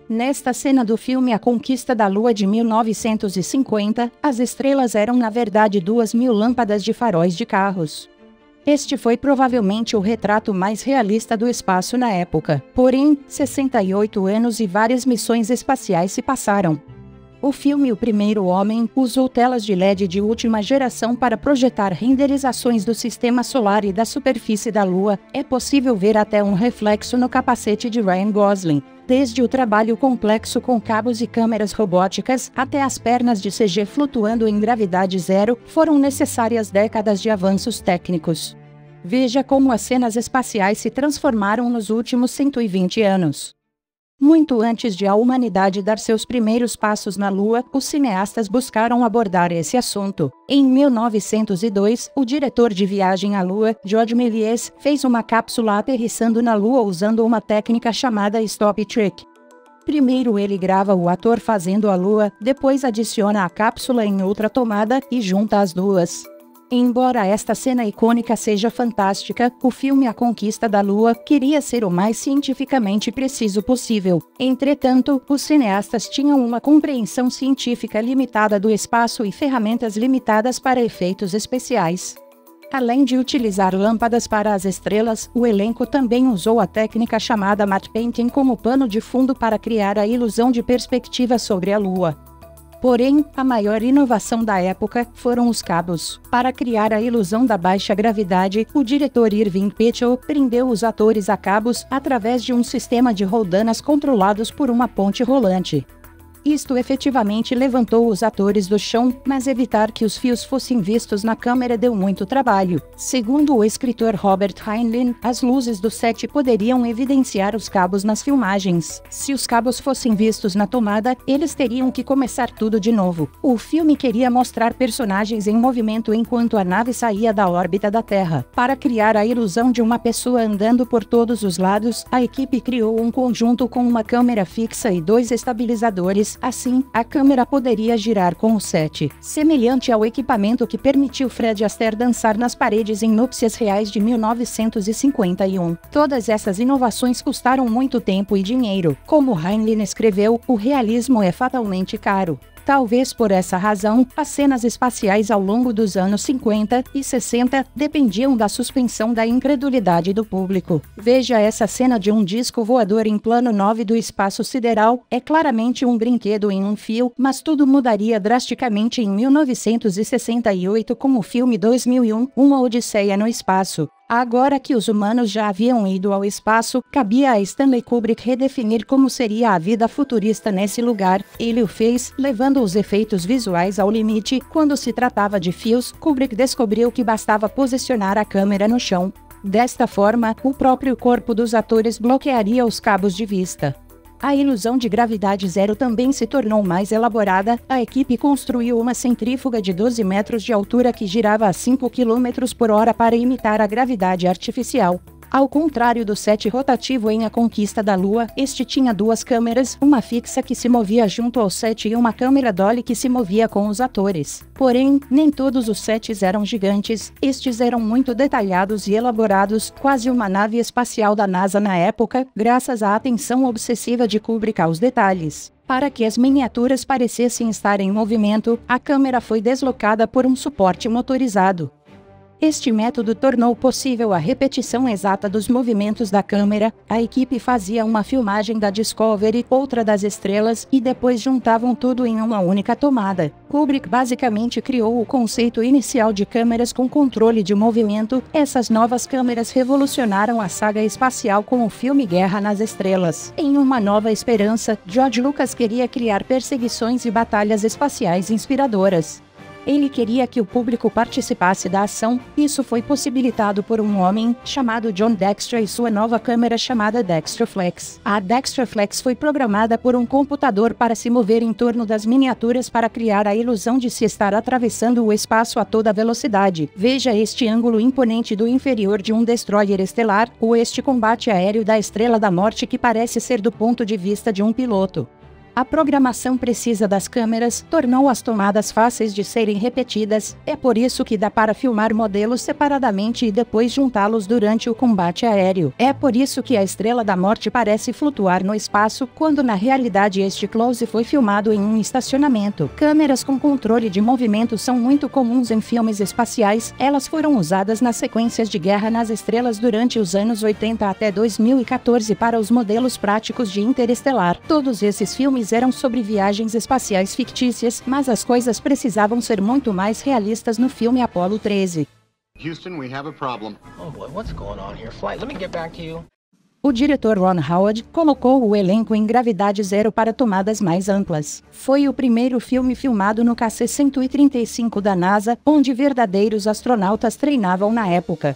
Nesta cena do filme A Conquista da Lua de 1950, as estrelas eram na verdade 2.000 lâmpadas de faróis de carros. Este foi provavelmente o retrato mais realista do espaço na época. Porém, 68 anos e várias missões espaciais se passaram. O filme O Primeiro Homem usou telas de LED de última geração para projetar renderizações do sistema solar e da superfície da Lua. É possível ver até um reflexo no capacete de Ryan Gosling. Desde o trabalho complexo com cabos e câmeras robóticas até as pernas de CG flutuando em gravidade zero, foram necessárias décadas de avanços técnicos. Veja como as cenas espaciais se transformaram nos últimos 120 anos. Muito antes de a humanidade dar seus primeiros passos na Lua, os cineastas buscaram abordar esse assunto. Em 1902, o diretor de Viagem à Lua, George Méliès, fez uma cápsula aterrissando na Lua usando uma técnica chamada Stop Trick. Primeiro ele grava o ator fazendo a Lua, depois adiciona a cápsula em outra tomada e junta as duas. Embora esta cena icônica seja fantástica, o filme A Conquista da Lua queria ser o mais cientificamente preciso possível. Entretanto, os cineastas tinham uma compreensão científica limitada do espaço e ferramentas limitadas para efeitos especiais. Além de utilizar lâmpadas para as estrelas, o elenco também usou a técnica chamada matte painting como pano de fundo para criar a ilusão de perspectiva sobre a Lua. Porém, a maior inovação da época foram os cabos. Para criar a ilusão da baixa gravidade, o diretor Irving Penchel prendeu os atores a cabos através de um sistema de roldanas controlados por uma ponte rolante. Isto efetivamente levantou os atores do chão, mas evitar que os fios fossem vistos na câmera deu muito trabalho. Segundo o escritor Robert Heinlein, as luzes do set poderiam evidenciar os cabos nas filmagens. Se os cabos fossem vistos na tomada, eles teriam que começar tudo de novo. O filme queria mostrar personagens em movimento enquanto a nave saía da órbita da Terra. Para criar a ilusão de uma pessoa andando por todos os lados, a equipe criou um conjunto com uma câmera fixa e 2 estabilizadores. Assim, a câmera poderia girar com o set, semelhante ao equipamento que permitiu Fred Astaire dançar nas paredes em Núpcias Reais de 1951. Todas essas inovações custaram muito tempo e dinheiro. Como Heinlein escreveu, o realismo é fatalmente caro. Talvez por essa razão, as cenas espaciais ao longo dos anos 50 e 60 dependiam da suspensão da incredulidade do público. Veja essa cena de um disco voador em plano 9 do espaço sideral. É claramente um brinquedo em um fio, mas tudo mudaria drasticamente em 1968 com o filme 2001, Uma Odisseia no Espaço. Agora que os humanos já haviam ido ao espaço, cabia a Stanley Kubrick redefinir como seria a vida futurista nesse lugar. Ele o fez, levando os efeitos visuais ao limite. Quando se tratava de fios, Kubrick descobriu que bastava posicionar a câmera no chão. Desta forma, o próprio corpo dos atores bloquearia os cabos de vista. A ilusão de gravidade zero também se tornou mais elaborada. A equipe construiu uma centrífuga de 12 metros de altura que girava a 5 km por hora para imitar a gravidade artificial. Ao contrário do set rotativo em A Conquista da Lua, este tinha 2 câmeras, uma fixa que se movia junto ao set e uma câmera dolly que se movia com os atores. Porém, nem todos os sets eram gigantes, estes eram muito detalhados e elaborados, quase uma nave espacial da NASA na época, graças à atenção obsessiva de Kubrick aos detalhes. Para que as miniaturas parecessem estar em movimento, a câmera foi deslocada por um suporte motorizado. Este método tornou possível a repetição exata dos movimentos da câmera. A equipe fazia uma filmagem da Discovery, outra das estrelas, e depois juntavam tudo em uma única tomada. Kubrick basicamente criou o conceito inicial de câmeras com controle de movimento. Essas novas câmeras revolucionaram a saga espacial com o filme Guerra nas Estrelas. Em Uma Nova Esperança, George Lucas queria criar perseguições e batalhas espaciais inspiradoras. Ele queria que o público participasse da ação. Isso foi possibilitado por um homem chamado John Dexter e sua nova câmera chamada Dextraflex. A Dextraflex foi programada por um computador para se mover em torno das miniaturas para criar a ilusão de se estar atravessando o espaço a toda velocidade. Veja este ângulo imponente do inferior de um destroyer estelar, ou este combate aéreo da Estrela da Morte que parece ser do ponto de vista de um piloto. A programação precisa das câmeras tornou as tomadas fáceis de serem repetidas, é por isso que dá para filmar modelos separadamente e depois juntá-los durante o combate aéreo. É por isso que a Estrela da Morte parece flutuar no espaço, quando na realidade este close foi filmado em um estacionamento. Câmeras com controle de movimento são muito comuns em filmes espaciais, elas foram usadas nas sequências de Guerra nas Estrelas durante os anos 80 até 2014 para os modelos práticos de Interestelar. Todos esses filmes eram sobre viagens espaciais fictícias, mas as coisas precisavam ser muito mais realistas no filme Apollo 13. Houston, we have a problem. Oh boy, what's going on here? Flight, let me get back to you. O diretor Ron Howard colocou o elenco em gravidade zero para tomadas mais amplas. Foi o primeiro filme filmado no KC-135 da NASA, onde verdadeiros astronautas treinavam na época.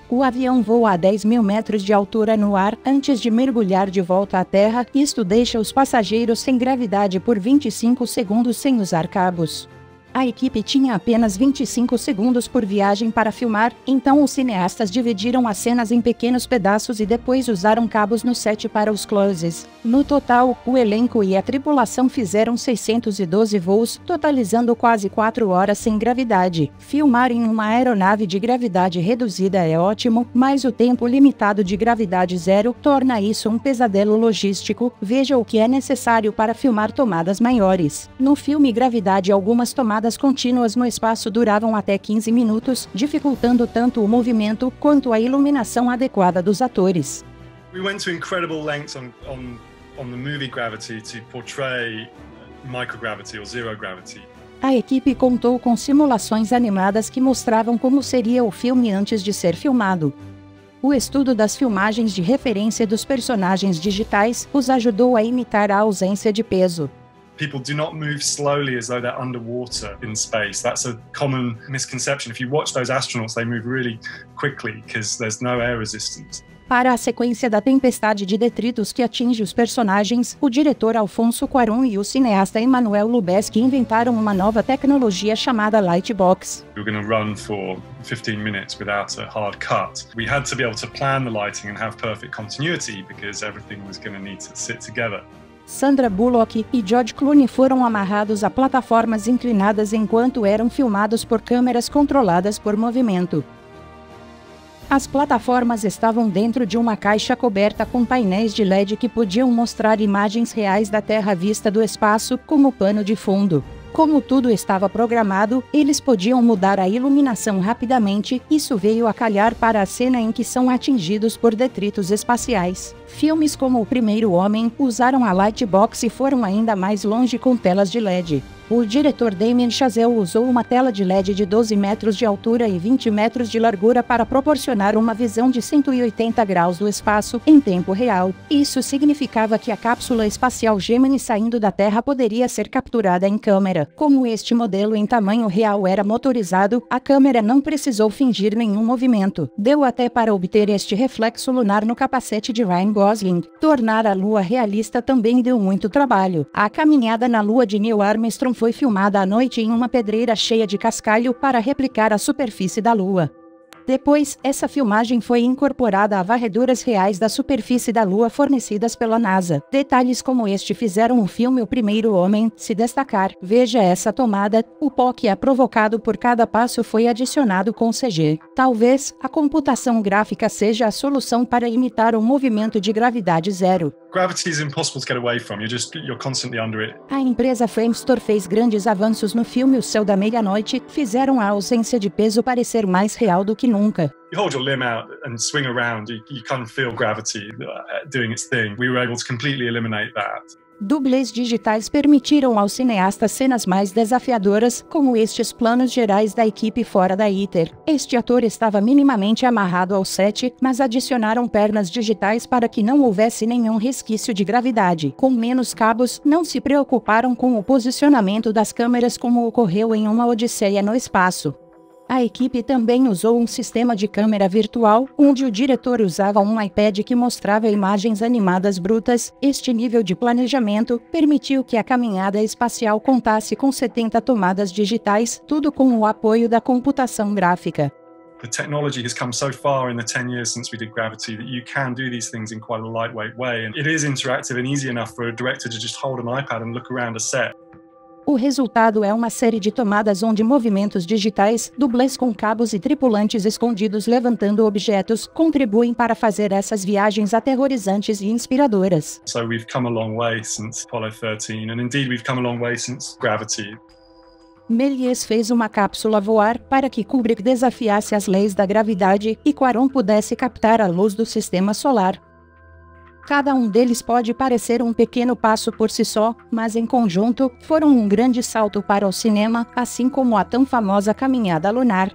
O avião voa a 10 mil metros de altura no ar antes de mergulhar de volta à Terra. Isto deixa os passageiros sem gravidade por 25 segundos sem usar cabos. A equipe tinha apenas 25 segundos por viagem para filmar, então os cineastas dividiram as cenas em pequenos pedaços e depois usaram cabos no set para os closes. No total, o elenco e a tripulação fizeram 612 voos, totalizando quase 4 horas sem gravidade. Filmar em uma aeronave de gravidade reduzida é ótimo, mas o tempo limitado de gravidade zero torna isso um pesadelo logístico. Veja o que é necessário para filmar tomadas maiores. No filme Gravidade, algumas tomadas contínuas no espaço duravam até 15 minutos, dificultando tanto o movimento quanto a iluminação adequada dos atores. We went to incredible lengths on the movie Gravity to portray microgravity or zero gravity. A equipe contou com simulações animadas que mostravam como seria o filme antes de ser filmado. O estudo das filmagens de referência dos personagens digitais os ajudou a imitar a ausência de peso. People do not move slowly as though they're underwater in space. That's a common misconception. If you watch those astronauts, they move really quickly because there's no air resistance. Para a sequência da tempestade de detritos que atinge os personagens, o diretor Alfonso Cuarón e o cineasta Emmanuel Lubezki inventaram uma nova tecnologia chamada Lightbox. We were going to run for 15 minutes without a hard cut. We had to be able to plan the lighting and have perfect continuity because everything was going to need to sit together. Sandra Bullock e George Clooney foram amarrados a plataformas inclinadas enquanto eram filmados por câmeras controladas por movimento. As plataformas estavam dentro de uma caixa coberta com painéis de LED que podiam mostrar imagens reais da Terra vista do espaço como pano de fundo. Como tudo estava programado, eles podiam mudar a iluminação rapidamente. Isso veio a calhar para a cena em que são atingidos por detritos espaciais. Filmes como O Primeiro Homem usaram a Lightbox e foram ainda mais longe com telas de LED. O diretor Damien Chazelle usou uma tela de LED de 12 metros de altura e 20 metros de largura para proporcionar uma visão de 180 graus do espaço em tempo real. Isso significava que a cápsula espacial Gemini saindo da Terra poderia ser capturada em câmera. Como este modelo em tamanho real era motorizado, a câmera não precisou fingir nenhum movimento. Deu até para obter este reflexo lunar no capacete de Ryan Gosling. Tornar a Lua realista também deu muito trabalho. A caminhada na Lua de Neil Armstrong foi filmada à noite em uma pedreira cheia de cascalho para replicar a superfície da Lua. Depois, essa filmagem foi incorporada a varreduras reais da superfície da Lua fornecidas pela NASA. Detalhes como este fizeram o filme O Primeiro Homem se destacar. Veja essa tomada. O pó que é provocado por cada passo foi adicionado com CG. Talvez a computação gráfica seja a solução para imitar o movimento de gravidade zero. Gravity is impossible to get away from. You're constantly under it. A empresa Framestore fez grandes avanços no filme O Céu da Meia-Noite, fizeram a ausência de peso parecer mais real do que nunca. You hold your limb out and swing around, you kind of feel gravity doing its thing. We were able to completely eliminate that. Dublês digitais permitiram aos cineastas cenas mais desafiadoras, como estes planos gerais da equipe fora da ITER. Este ator estava minimamente amarrado ao set, mas adicionaram pernas digitais para que não houvesse nenhum resquício de gravidade. Com menos cabos, não se preocuparam com o posicionamento das câmeras como ocorreu em Uma Odisseia no Espaço. A equipe também usou um sistema de câmera virtual, onde o diretor usava um iPad que mostrava imagens animadas brutas. Este nível de planejamento permitiu que a caminhada espacial contasse com 70 tomadas digitais, tudo com o apoio da computação gráfica. The technology has come so far in the 10 years since we did Gravity that you can do these things in quite a lightweight way. And it is interactive and easy enough for a director to just hold an iPad and look around a set. O resultado é uma série de tomadas onde movimentos digitais, dublês com cabos e tripulantes escondidos levantando objetos contribuem para fazer essas viagens aterrorizantes e inspiradoras. So we've come a long way since Apollo 13, and indeed we've come a long way since Gravity. Méliès fez uma cápsula voar para que Kubrick desafiasse as leis da gravidade e Cuarón pudesse captar a luz do sistema solar. Cada um deles pode parecer um pequeno passo por si só, mas em conjunto foram um grande salto para o cinema, assim como a tão famosa caminhada lunar.